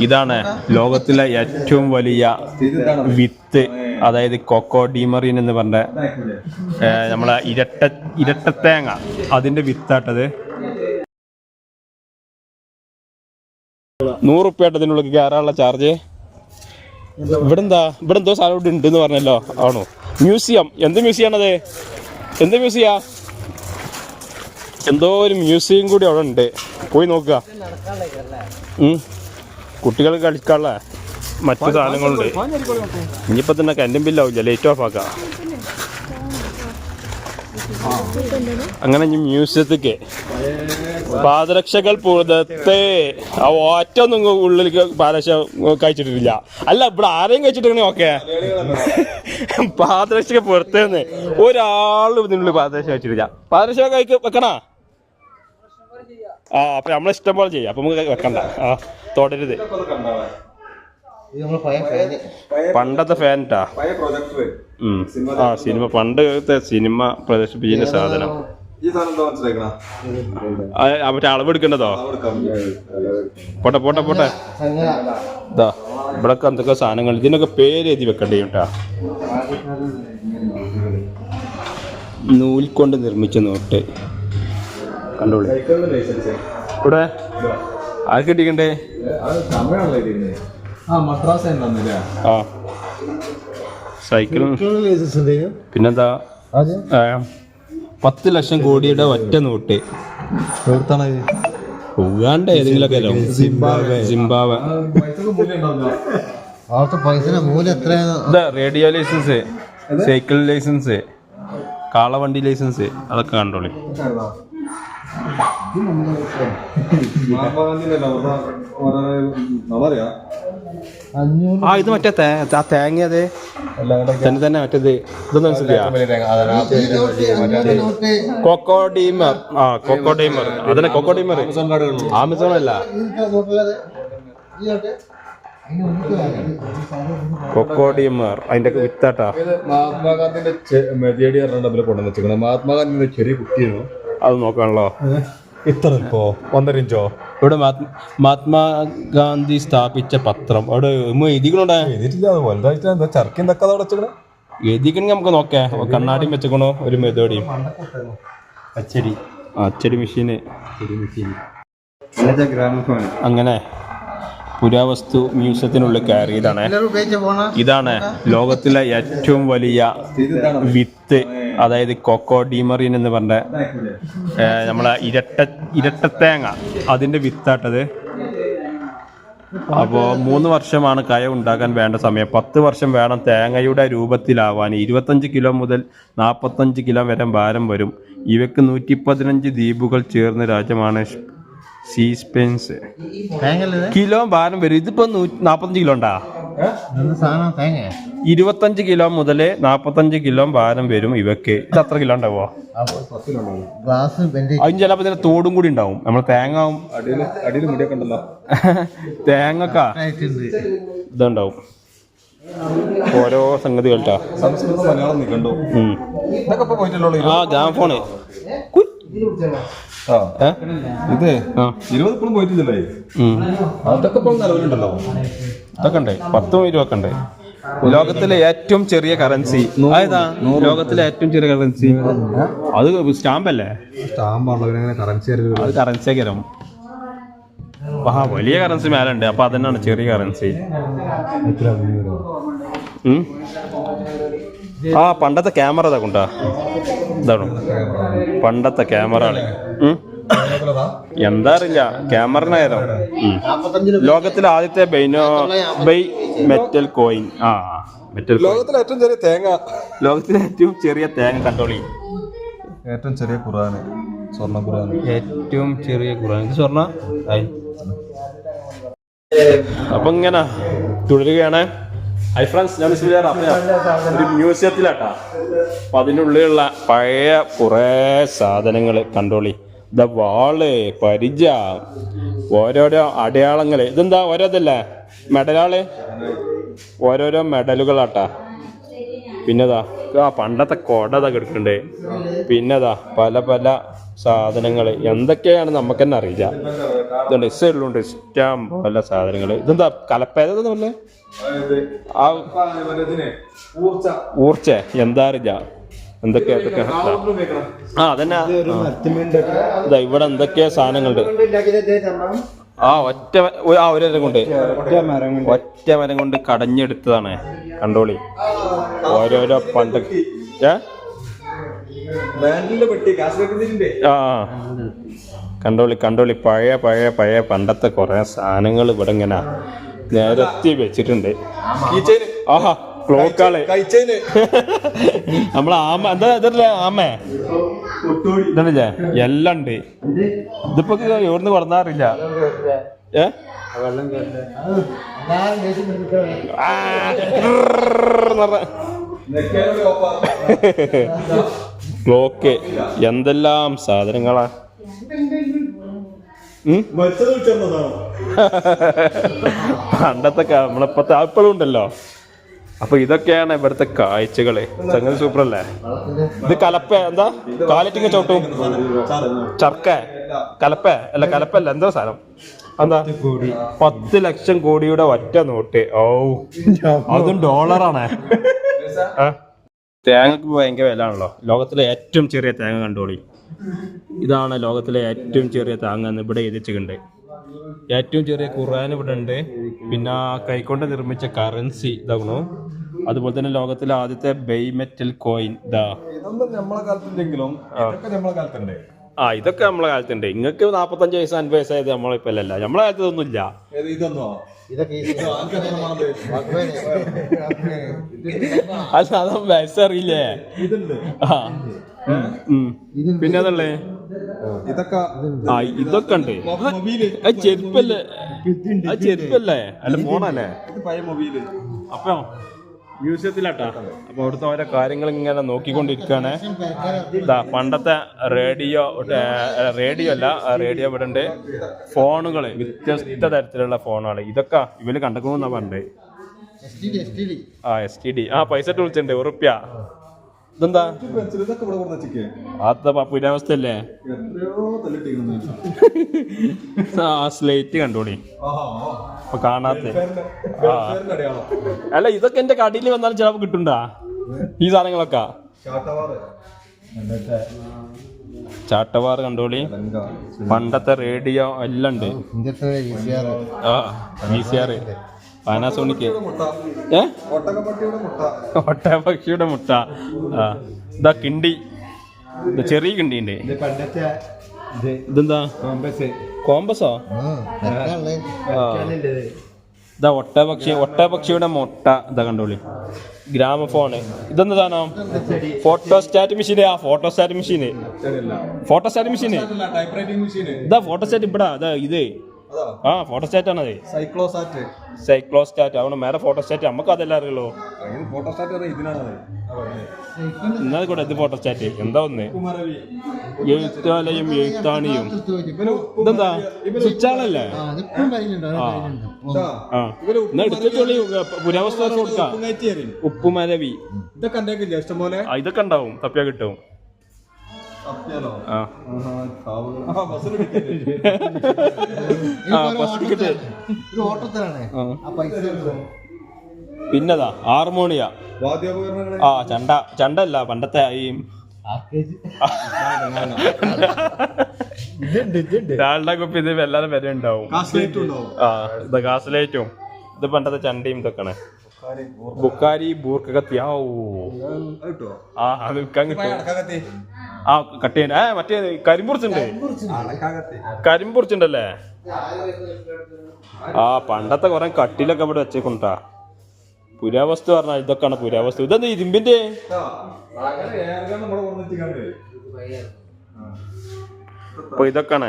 ഇതാണ് ലോകത്തിലെ ഏറ്റവും വലിയ വിത്ത്, അതായത് കൊക്കോ ഡീമറിൻ എന്ന് പറഞ്ഞ നമ്മളെ ഇരട്ടത്തേങ്ങ, അതിന്റെ വിത്താട്ടത്. 100 റുപ്യ ഇതിനുള്ളിൽ കയറാനുള്ള ചാർജ്. ഇവിടെ എന്തോ സാധനം ഇവിടെ ഉണ്ടെന്ന് പറഞ്ഞല്ലോ, ആണോ? മ്യൂസിയം. എന്ത് മ്യൂസിയാണത്? എന്ത് മ്യൂസിയാ? എന്തോ ഒരു മ്യൂസിയം കൂടി അവിടെ ഉണ്ട്, പോയി നോക്കുക. കുട്ടികൾ കളിക്കാനുള്ള മറ്റു സാധനങ്ങളുണ്ട്. ഇനിയിപ്പോൾ തന്നെ കറണ്ടും ബില്ലാവില്ല, ലൈറ്റ് ഓഫ് ആക്കാം. അങ്ങനെ ഇനി മ്യൂസിയത്തേക്ക് പാദരക്ഷകൾ പുറത്തെ ആ ഒറ്റൊന്നും ഉള്ളിലേക്ക് പാദരക്ഷ കഴിച്ചിട്ടില്ല. അല്ല, ഇവിടെ ആരെയും കഴിച്ചിട്ടുണ്ടെങ്കിൽ ഓക്കെ. പാദരക്ഷ പുറത്തേന്ന് ഒരാളും ഇതിനുള്ളിൽ പാദരക്ഷ കഴിച്ചിട്ടില്ല. പാദരക്ഷ വെക്കണ? ആ, അപ്പൊ നമ്മളെ ഇഷ്ടം പോലെ ചെയ്യാം. അപ്പൊ നമുക്ക് വെക്കണ്ട. ആ, തുടരുത്. പണ്ടത്തെ ഫാൻട്ടാ. ആ, സിനിമ, പണ്ടത്തെ സിനിമ പ്രദർശിപ്പിക്കുന്ന സാധനം. മറ്റേ അളവെടുക്കേണ്ടതോ? പോട്ടെ പോട്ടെ പോട്ടെ. ഇതാ ഇവിടൊക്കെ എന്തൊക്കെ സാധനങ്ങൾ, ഇതിനൊക്കെ പേര് എഴുതി വെക്കേണ്ടി കേട്ടാ. നൂൽ കൊണ്ട് നിർമ്മിച്ച നോട്ട് കണ്ടോളി. ഇവിടെ ആർക്ക് കിട്ടിക്കണ്ടേ? ആ, സൈക്കിൾ. പിന്നെന്താ, 10 ലക്ഷം കോടിയുടെ ഒറ്റ നോട്ട്. ഉഗാണ്ട ഏതെങ്കിലുമൊക്കെ. Zimbabwe. Radio licence, cycle licence, കാളവണ്ടി ലൈസൻസ്, അതൊക്കെ കണ്ടോളി. ആ, ഇത് മറ്റേ തേങ്ങ, അതെ തന്നെ മറ്റേത്. ഇതൊന്നും മനസ്സിലാ? കൊക്കോഡീമർ. ആ, കൊക്കോഡീമർ. അതന്നെ കൊക്കോഡീമർ. ആമസോൺ അല്ല, കൊക്കോഡീമർ. അതിന്റെ വിത്താട്ടാ. മഹാത്മാഗാന്ധിന്റെ മഹാത്മാഗാന്ധിന്റെ ചെറിയ കുട്ടിയാണോ അത് നോക്കാണല്ലോ. ഇത്ര ഇപ്പോ 1.5 ഇഞ്ചോ. ഇവിടെ മഹാത്മാഗാന്ധി സ്ഥാപിച്ച പത്രം അവിടെ എഴുതിക്കണോടെ? വലുതായിട്ട് ചർക്കയും തക്കാതെ വെച്ചേക്കണേ. എഴുതിക്കണെങ്കിൽ നമുക്ക് നോക്കാം. കണ്ണാടിയും വെച്ചേക്കണോ, ഒരു മെതോടിയും. അച്ചടി മെഷീന്. അങ്ങനെ പുരാവസ്തു മ്യൂസിയത്തിനുള്ളിൽ കയറിയതാണ്. ഇതാണ് ലോകത്തിലെ ഏറ്റവും വലിയ വിത്ത്, അതായത് കൊക്കോ ഡീമറിൻ എന്ന് പറഞ്ഞ നമ്മളെ ഇരട്ടത്തേങ്ങ, അതിന്റെ വിത്താട്ടത്. അപ്പോൾ 3 വർഷമാണ് കയ ഉണ്ടാക്കാൻ വേണ്ട സമയം. 10 വർഷം വേണം തേങ്ങയുടെ രൂപത്തിലാവാൻ. 25 കിലോ മുതൽ 45 കിലോ വരെ ഭാരം വരും. ഇവയ്ക്ക് 115 ദ്വീപുകൾ ചേർന്ന രാജ്യമാണ് സീസ്പെൻസ്. കിലോ ഭാരം വരും. ഇതിപ്പോ 45 കിലോ ഉണ്ടാ. 25 കിലോ മുതൽ 45 കിലോ ഭാരം വരും ഇവക്ക്. ഇത് അത്ര കിലോ ഉണ്ടാവോ? അതിന് ചിലപ്പോ ഇതിന്റെ തോടും കൂടി ഉണ്ടാവും. നമ്മൾ തേങ്ങ തേങ്ങക്ക ഇതുണ്ടാവും. ഓരോ സംഗതി കേട്ടാ. ആ, ഗ്രാമഫോണ്. ഇത് 20 പോയിട്ടില്ലേ? അതൊക്കെ നിലവിലുണ്ടല്ലോ. ഇതൊക്കെ ഉണ്ട്, 10 20 ഉണ്ട്. ലോകത്തിലെ ഏറ്റവും ചെറിയ കറൻസി ഏതാ? ലോകത്തിലെ ഏറ്റവും ചെറിയ കറൻസി അത് സ്റ്റാമ്പല്ലേ? അത് കറൻസിയൊക്കെ വരും. വലിയ കറൻസി മേലുണ്ട്. അപ്പൊ അതന്നെയാണ് ചെറിയ കറൻസി. ആ, പണ്ടത്തെ ക്യാമറ ഇതാ ഇതാണ് പണ്ടത്തെ ക്യാമറ. എന്താ അറിയില്ല, ക്യാമറനായാലോ. ലോകത്തിലെ ആദ്യത്തെ ബൈ മെറ്റൽ കോയിൻ. ആ, മെറ്റൽ. ലോകത്തിലെ ഏറ്റവും ചെറിയ തേങ്ങ. ലോകത്തിലെ ഏറ്റവും ചെറിയ തേങ്ങ കണ്ടോളി. ഏറ്റവും ചെറിയ ഖുർആന്, സ്വർണ്ണ ഖുർആൻ. ഏറ്റവും ചെറിയ ഖുർആൻ. ഇത് സ്വർണ്ണ. അപ്പൊ ഇങ്ങനെ തുടരുകയാണ്. ഹൈ ഫ്രണ്ട്സ്, ഞാൻ ഒരു മ്യൂസിയത്തിലാട്ടാ. അപ്പൊ അതിനുള്ളിലുള്ള പഴയ കുറേ സാധനങ്ങൾ കണ്ടോളി. ഇതാ വാള്, പരിച, ഓരോരോ അടയാളങ്ങള്. ഇതെന്താ ഓരോതല്ലേ മെഡലാള്? ഓരോരോ മെഡലുകളാട്ടാ. പിന്നെതാ പണ്ടത്തെ കൊട കിടക്കുന്നുണ്ട്. പിന്നെതാ പല പല സാധനങ്ങൾ എന്തൊക്കെയാണ് നമുക്ക് തന്നെ അറിയില്ല. ഇതുണ്ട് ഇസുണ്ട് ഇഷ്ടം പല സാധനങ്ങൾ. ഇതെന്താ കലപ്പേതൊന്നുമല്ലേ ആ ഊർച്ച എന്താ അറിയില്ല എന്തൊക്കെയാ ഇതൊക്കെ. ആ അതന്നെ ഇവിടെ എന്തൊക്കെയാ സാധനങ്ങളുണ്ട്. ആ ഒരു കൊണ്ട് ഒറ്റ മരം കൊണ്ട് കടഞ്ഞെടുത്തതാണ്. കണ്ടോളി ഓരോരോ പണ്ട് ആ കണ്ടോളി പഴയ പഴയ പഴയ പണ്ടത്തെ കുറെ സാധനങ്ങൾ ഇവിടെ ഇങ്ങനെ നിരത്തി വെച്ചിട്ടുണ്ട്. ആഹാ ക്ലോക്കാള് നമ്മളെ ആമ എന്താ ഇതല്ലേ ആമേ ഇതല്ലേ എല്ലാം ഉണ്ട്. ഇതിപ്പോ എവിടുന്ന് പറഞ്ഞാറില്ല. ക്ലോക്ക് എന്തെല്ലാം സാധനങ്ങളാ. പണ്ടത്തെ നമ്മളിപ്പത്തെ ആപ്പിളും ഉണ്ടല്ലോ. അപ്പൊ ഇതൊക്കെയാണ് ഇവിടുത്തെ കാഴ്ചകള്. സംഗതി സൂപ്പറല്ലേ. ഇത് കലപ്പ എന്താ കാലിറ്റിങ് ചോട്ടും ചർക്ക കലപ്പ അല്ല കലപ്പല്ല എന്താ സാധനം എന്താ 10 ലക്ഷം കോടിയുടെ ഒറ്റ നോട്ട്. ഓ അതും ഡോളറാണ്. തേങ്ങക്ക് ഭയങ്കര വില ആണല്ലോ. ലോകത്തിലെ ഏറ്റവും ചെറിയ തേങ്ങ കണ്ടോളി. ഇതാണ് ലോകത്തിലെ ഏറ്റവും ചെറിയ തേങ്ങ എന്ന് ഇവിടെ എഴുതിച്ചിട്ടുണ്ട്. ഏറ്റവും ചെറിയ ഖുർആൻ ഇവിടെ ഉണ്ട്. പിന്നെ കൈകൊണ്ട് നിർമ്മിച്ച കറൻസി ഇതാകണു. അതുപോലെ തന്നെ ലോകത്തിലെ ആദ്യത്തെ ബൈമെറ്റൽ കോയിൻ ഇതാ. ഇതൊക്കെ നമ്മളെ കാലത്തുണ്ട്. നിങ്ങൾക്ക് 45 വയസ്സ് 50 വയസ്സായത് നമ്മളിപ്പോ അല്ല. നമ്മളെ കാലത്ത് ഇതൊന്നും ഇല്ല. അത് വയസ്സറിയില്ലേ. പിന്നെ അതല്ലേ ഇതൊക്കെ ഉണ്ട്. ചെരുപ്പല്ലേ ചെരുപ്പല്ലേ അല്ല ഫോണല്ലേ. അപ്പൊ മ്യൂസിയത്തിലാട്ടാ. അപ്പൊ അവിടുത്തെ ഓരോ കാര്യങ്ങൾ ഇങ്ങനെ നോക്കിക്കൊണ്ടിരിക്കുകയാണ്. പണ്ടത്തെ റേഡിയോ അല്ല റേഡിയോ ഇവിടെ ഉണ്ട്. ഫോണുകള് വ്യത്യസ്ത തരത്തിലുള്ള ഫോണുകള്. ഇതൊക്കെ ഇവര് കണ്ടക്കണമെന്നാ പറഞ്ഞത്. STD പൈസ ഇട്ട് വിളിച്ചിട്ടുണ്ട് ഉറുപ്പ്യ. ഇതെന്താ അത്ത പുരാവസ്ഥയല്ലേ. സ്ലേറ്റ് കണ്ടോളി അപ്പൊ കാണാത്ത. അല്ല ഇതൊക്കെ എന്റെ കടയിൽ വന്നാലും ചിലപ്പോ കിട്ടുണ്ടാ ഈ സാധനങ്ങളൊക്കെ. ചാട്ടവാറ് കണ്ടോളി. പണ്ടത്തെ റേഡിയോ എല്ലാം ഉണ്ട്. VCR പാനാസോണിക് ഒട്ടകപക്ഷിയുടെ മുട്ട. ഇതാ കിണ്ടി ചെറിയ കിണ്ടി ഉണ്ട്. ഇതെന്താ കോമ്പസോ. ഇതാ ഒട്ടകപക്ഷിയുടെ മുട്ട. ഇതാ കണ്ടോളി. ഗ്രാമഫോണ്. ഇതെന്താ സാധനം. ഫോട്ടോസ്റ്റാറ്റ് മെഷീന്. ഫോട്ടോസ്റ്റാറ്റ് മെഷീന് ഇതാ ഫോട്ടോസ്റ്റാറ്റ് ഇവിടെ. അതാ ഇത് ഫോട്ടോസ്റ്റാറ്റ് ആണത്. സൈക്ലോസ്റ്റാറ്റ് അവിടെ മേലെ ഫോട്ടോസ്റ്റാറ്റ്. നമുക്ക് അതെല്ലാം അറിയുള്ളൂ. എന്നാൽ കൂടെ ഇത് ഫോട്ടോസ്റ്റാറ്റ് എന്താ ഒന്ന്. എഴുത്താലയും എഴുത്താണിയും. ഇതെന്താ സ്വിച്ചാളല്ലേ. എന്നാ എടുത്തോളി. പുരാവസ്ഥ കൊടുക്കാം. ഉപ്പുമരവി ഇതൊക്കെ ഉണ്ടാവും. തപ്പിയാ കിട്ടും. പിന്നതാ ഹാർമോണിയ. ചണ്ടല്ല പണ്ടത്തെ ഈ ഡാൽഡ കുപ്പി. ഇത് എല്ലാരും വില ഉണ്ടാവും. ഇത് ഗാസ്ലൈറ്റും. ഇത് പണ്ടത്തെ ചണ്ടയും ഇതൊക്കെയാണ്. ബുക്കാരി ബൂർക്കകത്തിയാവൂ. അത് വിൽക്കാൻ കിട്ടും. കട്ട് ചെയ്യാൻ മറ്റേ കരിമ്പുറിച്ചുണ്ടല്ലേ. പണ്ടത്തെ കുറെ കട്ടിലൊക്കെ ഇവിടെ വെച്ചേക്കൊണ്ടാ. പുരാവസ്തു പറഞ്ഞാൽ ഇതൊക്കെയാണ് പുരാവസ്തു. ഇതെന്താ ഇരുമ്പിന്റെ. അപ്പൊ ഇതൊക്കെയാണ്